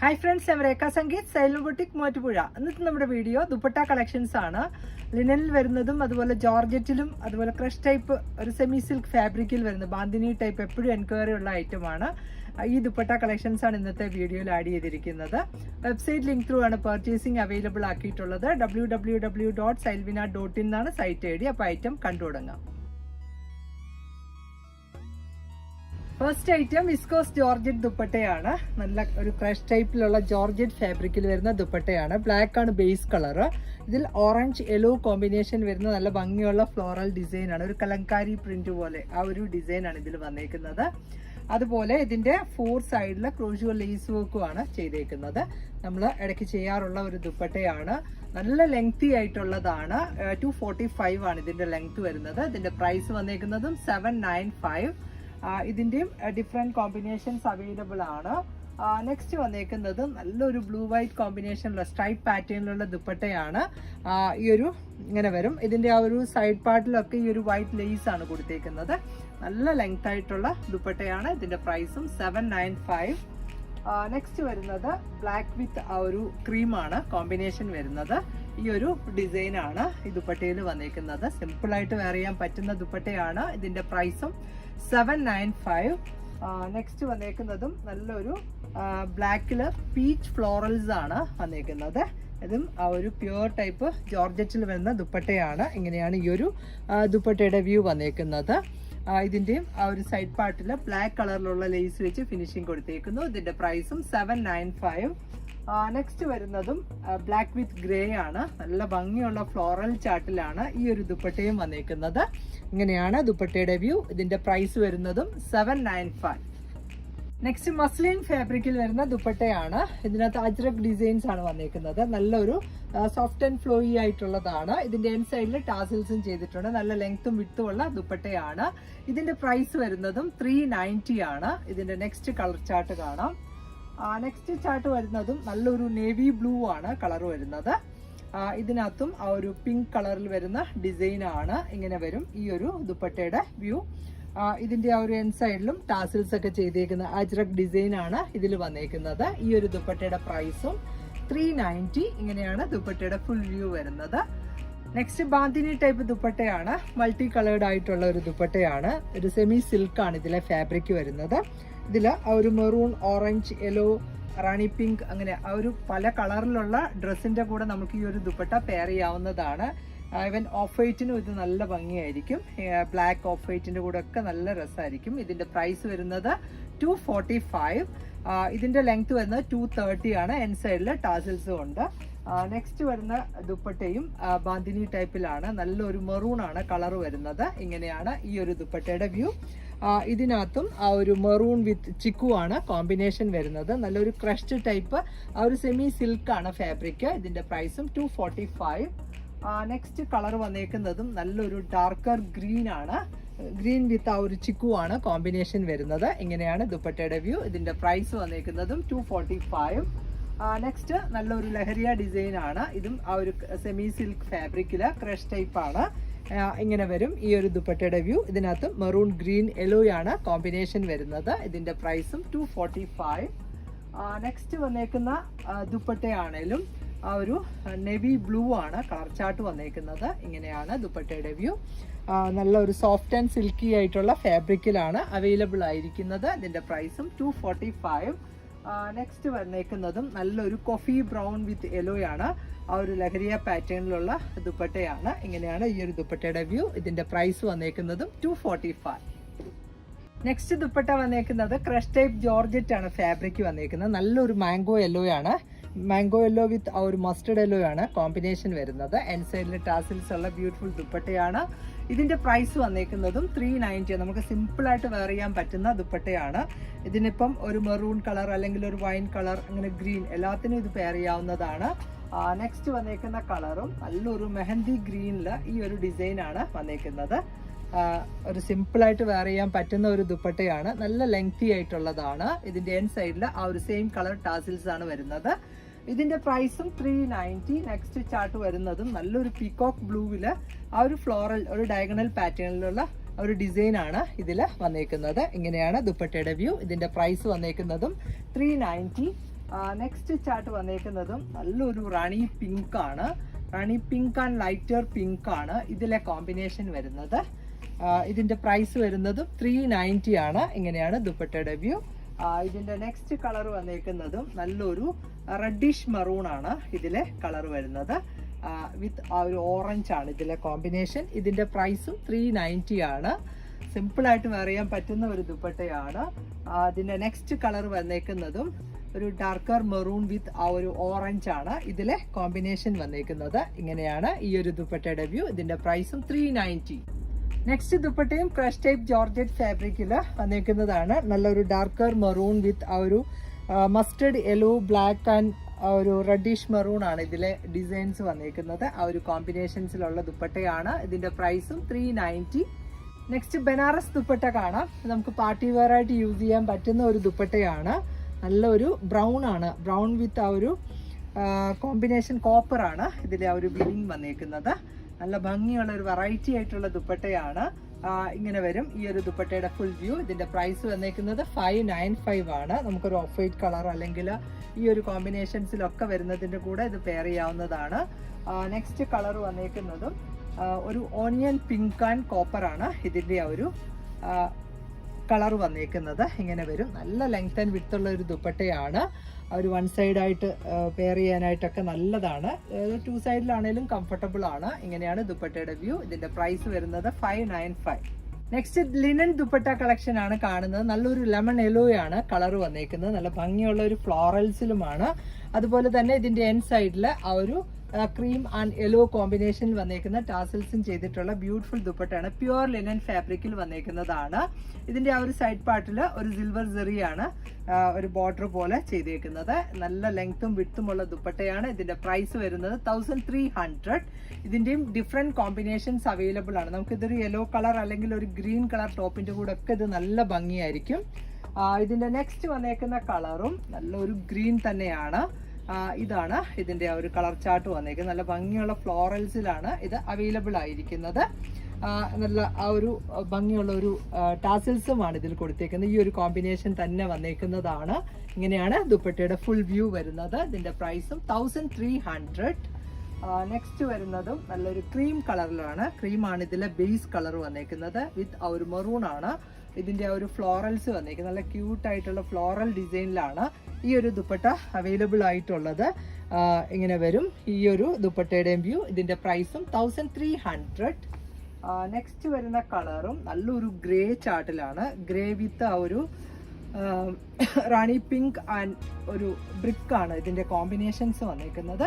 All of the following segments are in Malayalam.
ഹായ് ഫ്രണ്ട്സ്, ഞാൻ രേഖ സംഗീത്, സൈലന്റ് ബുട്ടിക് മൂവാറ്റുപുഴ. ഇന്നത്തെ നമ്മുടെ വീഡിയോ ദുപ്പട്ട കളക്ഷൻസ് ആണ്. ലിനനിൽ വരുന്നതും അതുപോലെ ജോർജറ്റിലും അതുപോലെ ക്രഷ് ടൈപ്പ് ഒരു സെമി സിൽക്ക് ഫാബ്രിക്കിൽ വരുന്ന ബാന്തിനി ടൈപ്പ് എപ്പോഴും എൻക്വയറി ഉള്ള ഐറ്റമാണ്. ഈ ദുപ്പട്ട കളക്ഷൻസ് ആണ് ഇന്നത്തെ വീഡിയോയിൽ ആഡ് ചെയ്തിരിക്കുന്നത്. വെബ്സൈറ്റ് ലിങ്ക് ത്രൂ ആണ് പർച്ചേസിംഗ് അവൈലബിൾ ആക്കിയിട്ടുള്ളത്. www.sylvina.in എന്നാണ് സൈറ്റ് ഐഡി. അപ്പോൾ ഐറ്റം കണ്ടു തുടങ്ങാം. ഫസ്റ്റ് ഐറ്റം വിസ്കോസ് ജോർജറ്റ് ദുപ്പട്ടയാണ്. നല്ല ഒരു ക്രഷ് ടൈപ്പിലുള്ള ജോർജറ്റ് ഫാബ്രിക്കിൽ വരുന്ന ദുപ്പട്ടയാണ്. ബ്ലാക്ക് ആണ് ബേസ് കളർ. ഇതിൽ ഓറഞ്ച് യെല്ലോ കോമ്പിനേഷൻ വരുന്ന നല്ല ഭംഗിയുള്ള ഫ്ലോറൽ ഡിസൈൻ ആണ്. ഒരു കലങ്കാരി പ്രിന്റ് പോലെ ആ ഒരു ഡിസൈൻ ആണ് ഇതിൽ വന്നേക്കുന്നത്. അതുപോലെ ഇതിന്റെ 4 സൈഡിൽ ക്രോഷ്യോ ലേസ് വർക്കും ആണ് ചെയ്തേക്കുന്നത്. നമ്മൾ ഇടയ്ക്ക് ചെയ്യാറുള്ള ഒരു ദുപ്പട്ടയാണ്. നല്ല ലെങ്തി ആയിട്ടുള്ളതാണ്. 245 ആണ് ഇതിന്റെ ലെങ്ത് വരുന്നത്. ഇതിന്റെ പ്രൈസ് വന്നേക്കുന്നതും 795. ഇതിന്റെയും ഡിഫറെന്റ് കോമ്പിനേഷൻസ് അവൈലബിൾ ആണ്. നെക്സ്റ്റ് വന്നേക്കുന്നത് നല്ലൊരു ബ്ലൂ വൈറ്റ് കോമ്പിനേഷനിലുള്ള സ്ട്രൈപ്പ് പാറ്റേണിലുള്ള ദുപ്പട്ടയാണ്. ഈ ഒരു ഇങ്ങനെ വരും. ഇതിന്റെ ആ ഒരു സൈഡ് പാർട്ടിലൊക്കെ ഈ ഒരു വൈറ്റ് ലേസ് ആണ് കൊടുത്തേക്കുന്നത്. നല്ല ലെങ്ത് ആയിട്ടുള്ള ദുപ്പട്ടയാണ്. ഇതിന്റെ പ്രൈസും 795. നെക്സ്റ്റ് വരുന്നത് ബ്ലാക്ക് വിത്ത് ആ ഒരു ക്രീമാണ് കോമ്പിനേഷൻ വരുന്നത്. ഈ ഒരു ഡിസൈൻ ആണ് ഈ ദുപ്പട്ടയിൽ വന്നേക്കുന്നത്. സിമ്പിൾ ആയിട്ട് വെയർ ചെയ്യാൻ പറ്റുന്ന ദുപ്പട്ടയാണ്. ഇതിന്റെ പ്രൈസും 795. നെക്സ്റ്റ് വന്നേക്കുന്നതും നല്ലൊരു ബ്ലാക്കില് പീച്ച് ഫ്ലോറൽസ് ആണ് വന്നേക്കുന്നത്. ഇതും ആ ഒരു പ്യുവർ ടൈപ്പ് ജോർജറ്റിൽ വരുന്ന ദുപ്പട്ടയാണ്. ഇങ്ങനെയാണ് ഈ ഒരു ദുപ്പട്ടയുടെ വ്യൂ വന്നേക്കുന്നത്. ഇതിന്റെയും ആ ഒരു സൈഡ് പാർട്ടിൽ ബ്ലാക്ക് കളറിലുള്ള ലേസ് വെച്ച് ഫിനിഷിംഗ് കൊടുത്തേക്കുന്നു. ഇതിന്റെ പ്രൈസും 795. നെക്സ്റ്റ് വരുന്നതും ബ്ലാക്ക് വിത്ത് ഗ്രേ ആണ്. നല്ല ഭംഗിയുള്ള ഫ്ലോറൽ ചാർട്ടിലാണ് ഈ ഒരു ദുപ്പട്ടയും വന്നേക്കുന്നത്. ഇങ്ങനെയാണ് ദുപ്പട്ടയുടെ വ്യൂ. ഇതിന്റെ പ്രൈസ് വരുന്നതും 795. നെക്സ്റ്റ് മസ്ലിൻ ഫാബ്രിക്കിൽ വരുന്ന ദുപ്പട്ടയാണ്. ഇതിനകത്ത് അജ്രക് ഡിസൈൻസ് ആണ് വന്നേക്കുന്നത്. നല്ലൊരു സോഫ്റ്റ് ആൻഡ് ഫ്ലോയി ആയിട്ടുള്ളതാണ്. ഇതിന്റെ എൻ സൈഡിൽ ടാസിൽസും ചെയ്തിട്ടുണ്ട്. നല്ല ലെങ്ത്തും വിട്ടും ഉള്ള ദുപ്പട്ടയാണ്. ഇതിന്റെ പ്രൈസ് വരുന്നതും 390 ആണ്. ഇതിന്റെ നെക്സ്റ്റ് കളർ ചാർട്ട് കാണാം. നെക്സ്റ്റ് ചാർട്ട് വരുന്നതും നല്ലൊരു നേവി ബ്ലൂ ആണ് കളർ വരുന്നത്. ഇതിനകത്തും ആ ഒരു പിങ്ക് കളറിൽ വരുന്ന ഡിസൈൻ ആണ്. ഇങ്ങനെ വരും ഈ ഒരു ദുപ്പട്ടയുടെ വ്യൂ. ഇതിന്റെ ആ ഒരു എൻ സൈഡിലും ടാസിൽസ് ഒക്കെ ചെയ്തേക്കുന്ന അജ്രക് ഡിസൈൻ ആണ് ഇതിൽ വന്നേക്കുന്നത്. ഈ ഒരു ദുപ്പട്ടയുടെ പ്രൈസും 390. ഇങ്ങനെയാണ് ദുപ്പട്ടയുടെ ഫുൾ വ്യൂ വരുന്നത്. നെക്സ്റ്റ് ബാന്തിനി ടൈപ്പ് ദുപ്പട്ടയാണ്. മൾട്ടി കളേർഡ് ആയിട്ടുള്ള ഒരു ദുപ്പട്ടയാണ്. ഒരു സെമി സിൽക്ക് ആണ് ഇതിലെ ഫാബ്രിക് വരുന്നത്. ഇതില് ആ ഒരു മെറൂൺ, ഓറഞ്ച്, യെല്ലോ, റാണി പിങ്ക് അങ്ങനെ ആ ഒരു പല കളറിലുള്ള ഡ്രസ്സിന്റെ കൂടെ നമുക്ക് ഈ ഒരു ദുപ്പട്ട പെയർ ചെയ്യാവുന്നതാണ്. ഈവൻ ഓഫ് വൈറ്റിനും ഇത് നല്ല ഭംഗിയായിരിക്കും. ബ്ലാക്ക് ഓഫ് വൈറ്റിന്റെ കൂടെ ഒക്കെ നല്ല രസമായിരിക്കും. ഇതിന്റെ പ്രൈസ് വരുന്നത് 245. ഇതിന്റെ ലെങ്ത് വരുന്നത് 230 ആണ്. എൻ സൈഡിൽ ടാസിൽസും ഉണ്ട്. നെക്സ്റ്റ് വരുന്ന ദുപ്പട്ടയും ബാന്തിനി ടൈപ്പിലാണ്. നല്ലൊരു മെറൂൺ ആണ് കളർ വരുന്നത്. ഇങ്ങനെയാണ് ഈ ഒരു ദുപ്പട്ടയുടെ വ്യൂ. ഇതിനകത്തും ആ ഒരു മെറൂൺ വിത്ത് ചിക്കു ആണ് കോമ്പിനേഷൻ വരുന്നത്. നല്ലൊരു ക്രഷ്ഡ് ടൈപ്പ് ആ ഒരു സെമി സിൽക്ക് ആണ് ഫാബ്രിക്. ഇതിന്റെ പ്രൈസും 245. നെക്സ്റ്റ് കളർ വന്നേക്കുന്നതും നല്ലൊരു ഡാർക്കർ ഗ്രീൻ ആണ്. ഗ്രീൻ വിത്ത് ആ ഒരു ചിക്കു ആണ് കോമ്പിനേഷൻ വരുന്നത്. ഇങ്ങനെയാണ് ദുപ്പട്ടയുടെ വ്യൂ. ഇതിന്റെ പ്രൈസ് വന്നേക്കുന്നതും 245. നെക്സ്റ്റ് നല്ലൊരു ലഹരിയ ഡിസൈൻ ആണ്. ഇതും ആ ഒരു സെമി സിൽക്ക് ഫാബ്രിക്കില് ക്രഷ് ടൈപ്പ് ആണ്. ഇങ്ങനെ വരും ഈ ഒരു ദുപ്പട്ടയുടെ വ്യൂ. ഇതിനകത്ത് മെറൂൺ, ഗ്രീൻ, യെല്ലോ ആണ് കോമ്പിനേഷൻ വരുന്നത്. ഇതിന്റെ പ്രൈസും 245. നെക്സ്റ്റ് വന്നേക്കുന്ന ദുപ്പട്ടയാണേലും ആ ഒരു നെവി ബ്ലൂ ആണ് കളർ ചാർട്ട് വന്നേക്കുന്നത്. ഇങ്ങനെയാണ് ദുപ്പട്ടയുടെ വ്യൂ. നല്ല ഒരു സോഫ്റ്റ് ആൻഡ് സിൽക്കി ആയിട്ടുള്ള ഫാബ്രിക്കിലാണ് അവൈലബിൾ ആയിരിക്കുന്നത്. ഇതിന്റെ പ്രൈസും 245. നെക്സ്റ്റ് വന്നേക്കുന്നതും നല്ലൊരു കോഫി ബ്രൗൺ വിത്ത് യെല്ലോ ആണ്. ആ ഒരു ലഹരിയ പാറ്റേണിലുള്ള ദുപ്പട്ടയാണ്. ഇങ്ങനെയാണ് ഈ ഒരു ദുപ്പട്ടയുടെ വ്യൂ. ഇതിന്റെ പ്രൈസ് വന്നേക്കുന്നതും 245. നെക്സ്റ്റ് ദുപ്പട്ട വന്നേക്കുന്നത് ക്രഷ് ടൈപ്പ് ജോർജറ്റ് ആണ് ഫാബ്രിക് വന്നേക്കുന്നത്. നല്ലൊരു മാംഗോ യെല്ലോ ആണ്. മാംഗോ യെല്ലോ വിത്ത് ആ ഒരു മസ്റ്റർഡ് യെല്ലോ ആണ് കോമ്പിനേഷൻ വരുന്നത്. എൻ സൈഡിൽ ടാസിൽസ് ഉള്ള ബ്യൂട്ടിഫുൾ ദുപ്പട്ടയാണ്. ഇതിന്റെ പ്രൈസ് വന്നേക്കുന്നതും 390. നമുക്ക് സിമ്പിൾ ആയിട്ട് വെയർ ചെയ്യാൻ പറ്റുന്ന ദുപ്പട്ടയാണ്. ഇതിനിപ്പം ഒരു മെറൂൺ കളർ അല്ലെങ്കിൽ ഒരു വൈൻ കളർ അങ്ങനെ ഗ്രീൻ എല്ലാത്തിനും ഇത് പെയർ ചെയ്യാവുന്നതാണ്. നെക്സ്റ്റ് വന്നേക്കുന്ന കളറും നല്ലൊരു മെഹന്തി ഗ്രീനില് ഈ ഒരു ഡിസൈൻ ആണ് വന്നേക്കുന്നത്. ഒരു സിമ്പിൾ ആയിട്ട് വെയർ ചെയ്യാൻ പറ്റുന്ന ഒരു ദുപ്പട്ടയാണ്. നല്ല ലെങ്തി ആയിട്ടുള്ളതാണ്. ഇതിന്റെ എൻ സൈഡിൽ ആ ഒരു സെയിം കളർ ടാസിൽസ് ആണ് വരുന്നത്. ഇതിന്റെ പ്രൈസും 390. നെക്സ്റ്റ് ചാർട്ട് വരുന്നതും നല്ലൊരു പീകോക്ക് ബ്ലൂവില് ആ ഒരു ഫ്ലോറൽ ഒരു ഡയഗണൽ പാറ്റേണിലുള്ള ഒരു ഡിസൈൻ ആണ് ഇതിൽ വന്നേക്കുന്നത്. ഇങ്ങനെയാണ് ദുപ്പട്ടയുടെ വ്യൂ. ഇതിന്റെ പ്രൈസ് വന്നേക്കുന്നതും 390. നെക്സ്റ്റ് ചാർട്ട് വന്നേക്കുന്നതും നല്ലൊരു റാണി പിങ്ക് ആണ്. റാണി പിങ്ക് ആൻഡ് ലൈറ്റർ പിങ്ക് ആണ് ഇതിലെ കോമ്പിനേഷൻ വരുന്നത്. ഇതിന്റെ പ്രൈസ് വരുന്നതും 390 ആണ്. ഇങ്ങനെയാണ് ദുപ്പട്ടയുടെ വ്യൂ. ഇതിന്റെ നെക്സ്റ്റ് കളർ വന്നേക്കുന്നതും നല്ലൊരു റെഡിഷ് മറൂൺ ആണ് ഇതിലെ കളർ വരുന്നത്. വിത്ത് ഒരു ഓറഞ്ച് ആണ് ഇതിലെ കോമ്പിനേഷൻ. ഇതിന്റെ പ്രൈസും 390 ആണ്. സിമ്പിൾ ആയിട്ട് വെയർ ചെയ്യാൻ പറ്റുന്ന ഒരു ദുപ്പട്ടയാണ്. അതിന്റെ നെക്സ്റ്റ് കളർ വന്നേക്കുന്നതും ഒരു ഡാർക്കർ മെറൂൺ വിത്ത് ആ ഒരു ഓറഞ്ച് ആണ് ഇതിലെ കോമ്പിനേഷൻ വന്നേക്കുന്നത്. ഇങ്ങനെയാണ് ഈ ഒരു ദുപ്പട്ടയുടെ വ്യൂ. ഇതിന്റെ പ്രൈസും 390. നെക്സ്റ്റ് ദുപ്പട്ടയും ക്രഷ് ടൈപ്പ് ജോർജറ്റ് ഫാബ്രിക്കിൽ വന്നേക്കുന്നതാണ്. നല്ലൊരു ഡാർക്കർ മെറൂൺ വിത്ത് ആ ഒരു മസ്റ്റർഡ് യെല്ലോ ബ്ലാക്ക് ആൻഡ് ഒരു റെഡിഷ് മെറൂൺ ആണ് ഇതിലെ ഡിസൈൻസ് വന്നേക്കുന്നത്. ആ ഒരു കോമ്പിനേഷൻസിലുള്ള ദുപ്പട്ടയാണ്. ഇതിന്റെ പ്രൈസും 390. നെക്സ്റ്റ് ബനാറസ് ദുപ്പട്ട കാണാം. നമുക്ക് പാർട്ടി വെയർ ആയിട്ട് യൂസ് ചെയ്യാൻ പറ്റുന്ന ഒരു ദുപ്പട്ടയാണ്. നല്ലൊരു ബ്രൗൺ ആണ്. ബ്രൗൺ വിത്ത് ആ ഒരു കോമ്പിനേഷൻ കോപ്പർ ആണ് ഇതിലെ ആ ഒരു വിവിങ് വന്നേക്കുന്നത്. നല്ല ഭംഗിയുള്ള ഒരു വെറൈറ്റി ആയിട്ടുള്ള ദുപ്പട്ടയാണ്. ഇങ്ങനെ വരും ഈ ഒരു ദുപ്പട്ടയുടെ ഫുൾ വ്യൂ. ഇതിന്റെ പ്രൈസ് വന്നേക്കുന്നത് 595 ആണ്. നമുക്കൊരു ഓഫ് വൈറ്റ് കളർ അല്ലെങ്കിൽ ഈ ഒരു കോമ്പിനേഷൻസിലൊക്കെ വരുന്നതിന്റെ കൂടെ ഇത് പെയർ ചെയ്യാവുന്നതാണ്. നെക്സ്റ്റ് കളർ വന്നേക്കുന്നതും ഒരു ഓണിയൻ പിങ്ക് ആൻഡ് കോപ്പർ ആണ് ഇതിന്റെ ആ ഒരു കളർ വന്നേക്കുന്നത്. ഇങ്ങനെ വരും. നല്ല ലെങ്ത് ആൻഡ് വിഡ്ത്ത് ഉള്ള ഒരു ദുപ്പട്ടയാണ്. ഒരു വൺ സൈഡായിട്ട് പെയർ ചെയ്യാനായിട്ടൊക്കെ നല്ലതാണ്. 2 സൈഡിലാണേലും കംഫർട്ടബിൾ ആണ്. ഇങ്ങനെയാണ് ദുപ്പട്ടയുടെ വ്യൂ. ഇതിന്റെ പ്രൈസ് വരുന്നത് 595. നെക്സ്റ്റ് ലിനൻ ദുപ്പട്ട കളക്ഷൻ ആണ് കാണുന്നത്. നല്ലൊരു ലെമൺ യെല്ലോ ആണ് കളർ വന്നേക്കുന്നത്. നല്ല ഭംഗിയുള്ള ഒരു ഫ്ലോറൽസിലുമാണ്. അതുപോലെ തന്നെ ഇതിന്റെ എൻ സൈഡിൽ ആ ഒരു ക്രീം ആൻഡ് യെല്ലോ കോമ്പിനേഷനിൽ വന്നേക്കുന്ന ടാസൽസും ചെയ്തിട്ടുള്ള ബ്യൂട്ടിഫുൾ ദുപ്പട്ടയാണ്. പ്യുവർ ലിനൻ ഫാബ്രിക്കിൽ വന്നേക്കുന്നതാണ്. ഇതിന്റെ ആ ഒരു സൈഡ് പാർട്ടിൽ ഒരു സിൽവർ സെറിയാണ് ഒരു ബോർഡർ പോലെ ചെയ്തേക്കുന്നത്. നല്ല ലെങ്ത്തും വിഡ്ത്തുമുള്ള ദുപ്പട്ടയാണ്. ഇതിന്റെ പ്രൈസ് വരുന്നത് 1300. ഇതിന്റെയും ഡിഫറെന്റ് കോമ്പിനേഷൻസ് അവൈലബിൾ ആണ്. നമുക്ക് ഇതൊരു യെല്ലോ കളർ അല്ലെങ്കിൽ ഒരു ഗ്രീൻ കളർ ടോപ്പിന്റെ കൂടെ ഒക്കെ ഇത് നല്ല ഭംഗിയായിരിക്കും. ഇതിന്റെ നെക്സ്റ്റ് വന്നേക്കുന്ന കളറും നല്ലൊരു ഗ്രീൻ തന്നെയാണ്. ഇതാണ് ഇതിന്റെ ആ ഒരു കളർ ചാർട്ട് വന്നേക്കുന്നത്. നല്ല ഭംഗിയുള്ള ഫ്ലോറൽസിലാണ് ഇത് അവൈലബിൾ ആയിരിക്കുന്നത്. നല്ല ആ ഒരു ഭംഗിയുള്ള ഒരു ടാസിൽസുമാണ് ഇതിൽ കൊടുത്തേക്കുന്നത്. ഈ ഒരു കോമ്പിനേഷൻ തന്നെ വന്നേക്കുന്നതാണ്. ഇങ്ങനെയാണ് ദുപ്പട്ടയുടെ ഫുൾ വ്യൂ വരുന്നത്. ഇതിന്റെ പ്രൈസും 1300. നെക്സ്റ്റ് വരുന്നതും നല്ലൊരു ക്രീം കളറിലാണ്. ക്രീമാണ് ഇതിലെ ബേസ് കളർ വന്നേക്കുന്നത്. വിത്ത് ആ ഒരു മെറൂൺ ആണ് ഇതിന്റെ ആ ഒരു ഫ്ലോറൽസ് വന്നേക്കുന്നത്. നല്ല ക്യൂട്ട് ആയിട്ടുള്ള ഫ്ലോറൽ ഡിസൈനിലാണ് ഈ ഒരു ദുപ്പട്ട അവൈലബിൾ ആയിട്ടുള്ളത്. ഇങ്ങനെ വരും ഈ ഒരു ദുപ്പട്ടയുടെയും വ്യൂ. ഇതിന്റെ പ്രൈസും 1300. നെക്സ്റ്റ് വരുന്ന കളറും നല്ലൊരു ഗ്രേ ചാർട്ടിലാണ്. ഗ്രേ വിത്ത് ആ ഒരു റാണി പിങ്ക് ആൻഡ് ഒരു ബ്രിക്ക് ആണ് ഇതിന്റെ കോമ്പിനേഷൻസ് വന്നേക്കുന്നത്.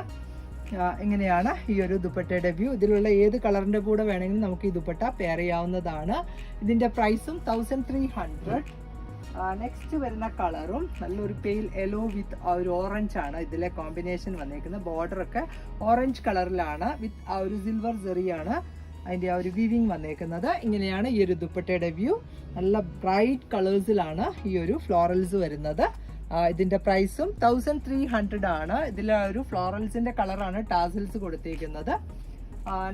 ഇങ്ങനെയാണ് ഈ ഒരു ദുപ്പട്ടയുടെ വ്യൂ. ഇതിലുള്ള ഏത് കളറിന്റെ കൂടെ വേണമെങ്കിലും നമുക്ക് ഈ ദുപ്പട്ട പെയർ ചെയ്യാവുന്നതാണ്. ഇതിന്റെ പ്രൈസും 1300. നെക്സ്റ്റ് വരുന്ന കളറും നല്ലൊരു പെയിൽ യെല്ലോ വിത്ത് ആ ഒരു ഓറഞ്ച് ആണ് ഇതിലെ കോമ്പിനേഷൻ വന്നേക്കുന്നത്. ബോർഡർ ഒക്കെ ഓറഞ്ച് കളറിലാണ്. വിത്ത് ആ ഒരു സിൽവർ സെറിയാണ് അതിന്റെ ആ ഒരു വീവിങ് വന്നേക്കുന്നത്. ഇങ്ങനെയാണ് ഈ ഒരു ദുപ്പട്ടയുടെ വ്യൂ. നല്ല ബ്രൈറ്റ് കളേഴ്സിലാണ് ഈ ഒരു ഫ്ലോറൽസ് വരുന്നത്. ഇതിന്റെ പ്രൈസും 1300 ആണ്. ഇതിൽ ഒരു ഫ്ലോറൽസിന്റെ കളറാണ് ടാസിൽസ് കൊടുത്തേക്കുന്നത്.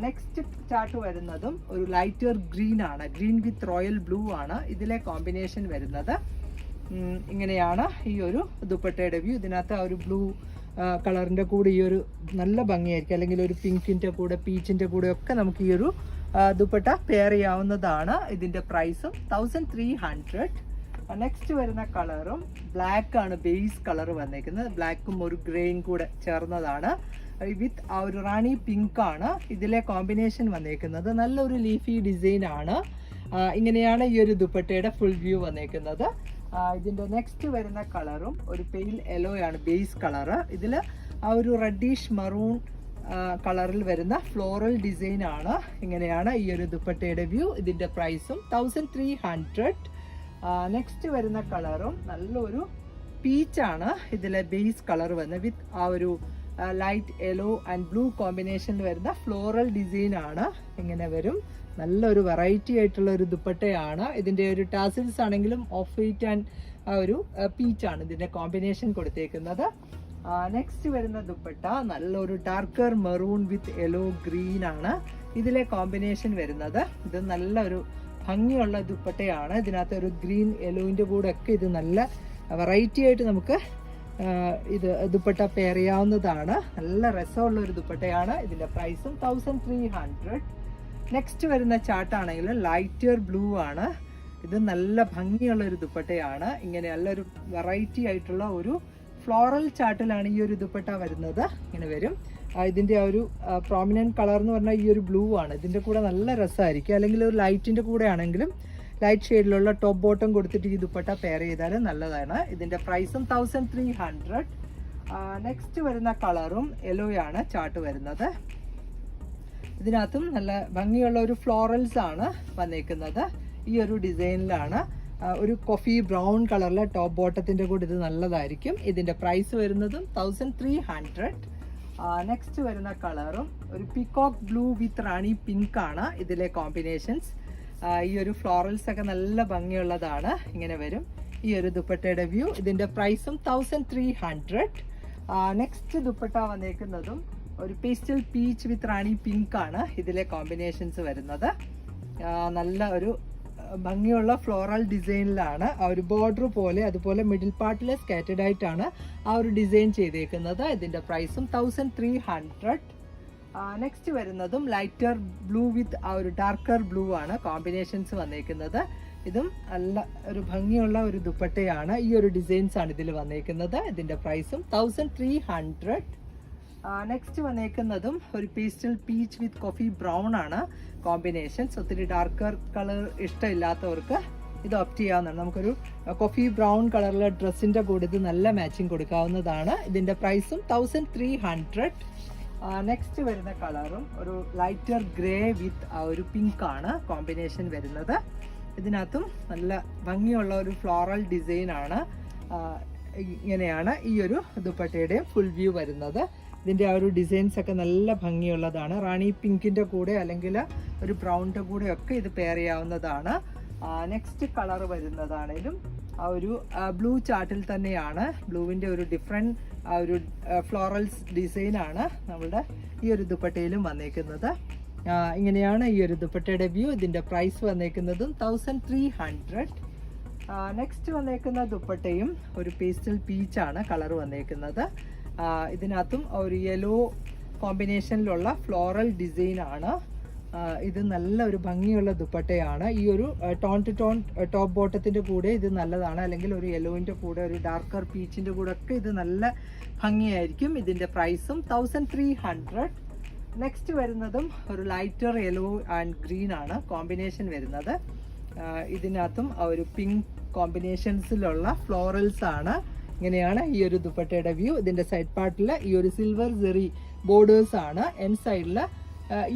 നെക്സ്റ്റ് ചാർട്ട് വരുന്നതും ഒരു ലൈറ്റർ ഗ്രീൻ ആണ്. ഗ്രീൻ വിത്ത് റോയൽ ബ്ലൂ ആണ് ഇതിലെ കോമ്പിനേഷൻ വരുന്നത്. ഇങ്ങനെയാണ് ഈ ഒരു ദുപ്പട്ടയുടെ വ്യൂ. ഇതിനകത്ത് ആ ഒരു ബ്ലൂ കളറിന്റെ കൂടെ ഈ ഒരു നല്ല ഭംഗിയായിരിക്കും. അല്ലെങ്കിൽ ഒരു പിങ്കിന്റെ കൂടെ പീച്ചിന്റെ കൂടെ ഒക്കെ നമുക്ക് ഈ ഒരു ദുപ്പട്ട പെയർ ചെയ്യാവുന്നതാണ്. ഇതിന്റെ പ്രൈസും 1300. നെക്സ്റ്റ് വരുന്ന കളറും ബ്ലാക്ക് ആണ് ബേസ് കളർ വന്നേക്കുന്നത്. ബ്ലാക്കും ഒരു ഗ്രേയും കൂടെ ചേർന്നതാണ്. വിത്ത് ആ ഒരു റാണി പിങ്ക് ആണ് ഇതിലെ കോമ്പിനേഷൻ വന്നേക്കുന്നത്. നല്ലൊരു ലീഫി ഡിസൈൻ ആണ്. ഇങ്ങനെയാണ് ഈ ഒരു ദുപ്പട്ടയുടെ ഫുൾ വ്യൂ വന്നേക്കുന്നത്. ഇതിന്റെ നെക്സ്റ്റ് വരുന്ന കളറും ഒരു പെയിൽ യെല്ലോ ആണ് ബേസ് കളർ. ഇതിൽ ആ ഒരു റെഡിഷ് മറൂൺ കളറിൽ വരുന്ന ഫ്ലോറൽ ഡിസൈൻ ആണ്. ഇങ്ങനെയാണ് ഈ ഒരു ദുപ്പട്ടയുടെ വ്യൂ. ഇതിന്റെ പ്രൈസും 1300. നെക്സ്റ്റ് വരുന്ന കളറും നല്ലൊരു പീച്ചാണ് ഇതിലെ ബേസ് കളർ വന്നത്. വിത്ത് ആ ഒരു ലൈറ്റ് യെല്ലോ ആൻഡ് ബ്ലൂ കോമ്പിനേഷനിൽ വരുന്ന ഫ്ലോറൽ ഡിസൈൻ ആണ്. ഇങ്ങനെ വരും. നല്ലൊരു വെറൈറ്റി ആയിട്ടുള്ള ഒരു ദുപ്പട്ടയാണ്. ഇതിന്റെ ഒരു ടാസിൽസ് ആണെങ്കിലും ഓഫ് വൈറ്റ് ആൻഡ് ഒരു പീച്ചാണ് ഇതിന്റെ കോമ്പിനേഷൻ കൊടുത്തേക്കുന്നത്. നെക്സ്റ്റ് വരുന്ന ദുപ്പട്ട നല്ലൊരു ഡാർക്കർ മെറൂൺ വിത്ത് യെല്ലോ ഗ്രീൻ ആണ് ഇതിലെ കോമ്പിനേഷൻ വരുന്നത്. ഇത് നല്ലൊരു ഭംഗിയുള്ള ദുപ്പട്ടയാണ്. ഇതിനകത്ത് ഒരു ഗ്രീൻ യെല്ലോവിന്റെ കൂടെ ഒക്കെ ഇത് നല്ല വെറൈറ്റി ആയിട്ട് നമുക്ക് ഇത് ദുപ്പട്ട പെയർ ചെയ്യാവുന്നതാണ്. നല്ല രസമുള്ള ഒരു ദുപ്പട്ടയാണ്. ഇതിന്റെ പ്രൈസും 1300. നെക്സ്റ്റ് വരുന്ന ചാർട്ടാണെങ്കിൽ ലൈറ്റർ ബ്ലൂ ആണ്. ഇത് നല്ല ഭംഗിയുള്ള ഒരു ദുപ്പട്ടയാണ്. ഇങ്ങനെ നല്ലൊരു വെറൈറ്റി ആയിട്ടുള്ള ഒരു ഫ്ലോറൽ ചാർട്ടിലാണ് ഈ ഒരു ദുപ്പട്ട വരുന്നത്. ഇങ്ങനെ വരും. ഇതിന്റെ ആ ഒരു പ്രോമിനന്റ് കളർ എന്ന് പറഞ്ഞാൽ ഈ ഒരു ബ്ലൂ ആണ്. ഇതിന്റെ കൂടെ നല്ല രസമായിരിക്കും. അല്ലെങ്കിൽ ഒരു ലൈറ്റിന്റെ കൂടെ ആണെങ്കിലും ലൈറ്റ് ഷെയ്ഡിലുള്ള ടോപ്പ് ബോട്ടം കൊടുത്തിട്ട് ഈ ദുപ്പട്ട പെയർ ചെയ്താൽ നല്ലതാണ്. ഇതിന്റെ പ്രൈസും 1300. നെക്സ്റ്റ് വരുന്ന കളറും യെല്ലോ ആണ് ചാർട്ട് വരുന്നത്. ഇതിനകത്തും നല്ല ഭംഗിയുള്ള ഒരു ഫ്ലോറൽസ് ആണ് വന്നേക്കുന്നത്. ഈ ഒരു ഡിസൈനിലാണ് ഒരു കോഫി ബ്രൗൺ കളറിലെ ടോപ്പ് ബോട്ടത്തിന്റെ കൂടെ ഇത് നല്ലതായിരിക്കും. ഇതിന്റെ പ്രൈസ് വരുന്നതും 1300. നെക്സ്റ്റ് വരുന്ന കളറും ഒരു പീകോക്ക് ബ്ലൂ വിത്ത് റാണി പിങ്ക് ആണ് ഇതിലെ കോമ്പിനേഷൻസ്. ഈ ഒരു ഫ്ലോറൽസ് ഒക്കെ നല്ല ഭംഗിയുള്ളതാണ്. ഇങ്ങനെ വരും ഈ ഒരു ദുപ്പട്ടയുടെ വ്യൂ. ഇതിന്റെ പ്രൈസും 1300. നെക്സ്റ്റ് ദുപ്പട്ട വന്നേക്കുന്നതും ഒരു പേസ്റ്റൽ പീച്ച് വിത്ത് റാണി പിങ്ക് ആണ് ഇതിലെ കോമ്പിനേഷൻസ് വരുന്നത്. നല്ല ഒരു ഭംഗിയുള്ള ഫ്ലോറൽ ഡിസൈനിലാണ് ആ ഒരു ബോർഡർ പോലെ, അതുപോലെ മിഡിൽ പാർട്ടിൽ സ്കാറ്റേഡ് ആയിട്ടാണ് ആ ഒരു ഡിസൈൻ ചെയ്തേക്കുന്നത്. ഇതിന്റെ പ്രൈസും 1300. നെക്സ്റ്റ് വരുന്നതും ലൈറ്റർ ബ്ലൂ വിത്ത് ആ ഒരു ഡാർക്കർ ബ്ലൂ ആണ് കോമ്പിനേഷൻസ് വന്നേക്കുന്നത്. ഇതും നല്ല ഒരു ഭംഗിയുള്ള ഒരു ദുപ്പട്ടയാണ്. ഈ ഒരു ഡിസൈൻസ് ആണ് ഇതിൽ വന്നേക്കുന്നത്. ഇതിന്റെ പ്രൈസും 1300. നെക്സ്റ്റ് വന്നേക്കുന്നതും ഒരു പേസ്റ്റൽ പീച്ച് വിത്ത് കോഫി ബ്രൗൺ ആണ് കോമ്പിനേഷൻസ്. ഒത്തിരി ഡാർക്കർ കളർ ഇഷ്ടമില്ലാത്തവർക്ക് ഇത് ഓപ്റ്റ് ചെയ്യാവുന്നതാണ്. നമുക്കൊരു കോഫി ബ്രൗൺ കളറിലെ ഡ്രസ്സിന്റെ കൂടെ ഇത് നല്ല മാച്ചിങ് കൊടുക്കാവുന്നതാണ്. ഇതിന്റെ പ്രൈസും 1300. നെക്സ്റ്റ് വരുന്ന കളറും ഒരു ലൈറ്റർ ഗ്രേ വിത്ത് ആ ഒരു പിങ്ക് ആണ് കോമ്പിനേഷൻ വരുന്നത്. ഇതിനകത്തും നല്ല ഭംഗിയുള്ള ഒരു ഫ്ലോറൽ ഡിസൈൻ ആണ്. ഇങ്ങനെയാണ് ഈ ഒരു ദുപ്പട്ടയുടെ ഫുൾ വ്യൂ വരുന്നത്. ഇതിന്റെ ആ ഒരു ഡിസൈൻസ് ഒക്കെ നല്ല ഭംഗിയുള്ളതാണ്. റാണി പിങ്കിന്റെ കൂടെ അല്ലെങ്കിൽ ഒരു ബ്രൗണിന്റെ കൂടെ ഒക്കെ ഇത് പെയർ ചെയ്യാവുന്നതാണ്. നെക്സ്റ്റ് കളർ വരുന്നതാണേലും ആ ഒരു ബ്ലൂ ചാർട്ടിൽ തന്നെയാണ്. ബ്ലൂവിന്റെ ഒരു ഡിഫറെന്റ് ആ ഒരു ഫ്ലോറൽസ് ഡിസൈൻ ആണ് നമ്മളുടെ ഈ ഒരു ദുപ്പട്ടയിലും വന്നേക്കുന്നത്. ഇങ്ങനെയാണ് ഈ ഒരു ദുപ്പട്ടയുടെ വ്യൂ. ഇതിന്റെ പ്രൈസ് വന്നേക്കുന്നതും 1300. നെക്സ്റ്റ് വന്നേക്കുന്ന ദുപ്പട്ടയും ഒരു പേസ്റ്റൽ പീച്ച് ആണ് കളർ വന്നേക്കുന്നത്. ഇതിനകത്തും ഒരു യെല്ലോ കോമ്പിനേഷനിലുള്ള ഫ്ലോറൽ ഡിസൈൻ ആണ്. ഇത് നല്ല ഒരു ഭംഗിയുള്ള ദുപ്പട്ടയാണ്. ഈ ഒരു ടോൺ ടു ടോൺ ടോപ്പ് ബോട്ടത്തിന്റെ കൂടെ ഇത് നല്ലതാണ്. അല്ലെങ്കിൽ ഒരു യെല്ലോവിന്റെ കൂടെ ഒരു ഡാർക്കർ പീച്ചിന്റെ കൂടെ ഒക്കെ ഇത് നല്ല ഭംഗിയായിരിക്കും. ഇതിന്റെ പ്രൈസും 1300. നെക്സ്റ്റ് വരുന്നതും ഒരു ലൈറ്റർ യെല്ലോ ആൻഡ് ഗ്രീൻ ആണ് കോമ്പിനേഷൻ വരുന്നത്. ഇതിനകത്തും ഒരു പിങ്ക് കോമ്പിനേഷൻസിലുള്ള ഫ്ലോറൽസ് ആണ്. ഇങ്ങനെയാണ് ഈ ഒരു ദുപ്പട്ടയുടെ വ്യൂ. ഇതിന്റെ സൈഡ് പാർട്ടിൽ ഈ ഒരു സിൽവർ സെറി ബോർഡേഴ്സ് ആണ്. എൻ സൈഡിൽ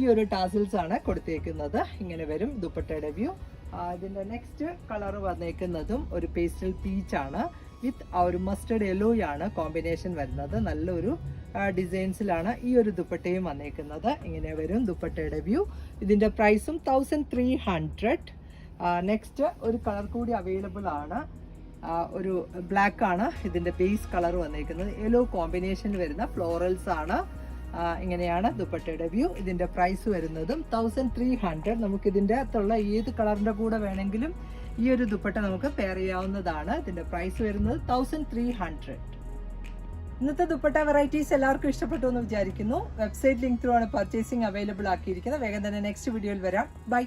ഈ ഒരു ടാസിൽസ് ആണ് കൊടുത്തേക്കുന്നത്. ഇങ്ങനെ വരും ദുപ്പട്ടയുടെ വ്യൂ. ഇതിന്റെ നെക്സ്റ്റ് കളർ വന്നേക്കുന്നതും ഒരു പേസ്റ്റൽ പീച്ച് ആണ് വിത്ത് ആ ഒരു മസ്റ്റർഡ് യെല്ലോ ആണ് കോമ്പിനേഷൻ വരുന്നത്. നല്ലൊരു ഡിസൈൻസിലാണ് ഈ ഒരു ദുപ്പട്ടയും വന്നേക്കുന്നത്. ഇങ്ങനെ വരും ദുപ്പട്ടയുടെ വ്യൂ. ഇതിന്റെ പ്രൈസും 1300. നെക്സ്റ്റ് ഒരു കളർ കൂടി അവൈലബിൾ ആണ്. ഒരു ബ്ലാക്ക് ആണ് ഇതിന്റെ ബേസ് കളർ വന്നേക്കുന്നത്. യെല്ലോ കോമ്പിനേഷനിൽ വരുന്ന ഫ്ലോറൽസ് ആണ്. ഇങ്ങനെയാണ് ദുപ്പട്ടയുടെ വ്യൂ. ഇതിന്റെ പ്രൈസ് വരുന്നതും 1300. നമുക്ക് ഇതിന്റെ അകത്തുള്ള ഏത് കളറിന്റെ കൂടെ വേണമെങ്കിലും ഈ ഒരു ദുപ്പട്ട നമുക്ക് പെയർ ചെയ്യാവുന്നതാണ്. ഇതിന്റെ പ്രൈസ് വരുന്നത് 1300. ഇന്നത്തെ ദുപ്പട്ട വെറൈറ്റീസ് എല്ലാവർക്കും ഇഷ്ടപ്പെട്ടു എന്ന് വിചാരിക്കുന്നു. വെബ്സൈറ്റ് ലിങ്ക് ത്രൂ ആണ് പർച്ചേസിംഗ് അവൈലബിൾ ആക്കിയിരിക്കുന്നത്. വേഗം തന്നെ നെക്സ്റ്റ് വീഡിയോയിൽ വരാം. ബൈ.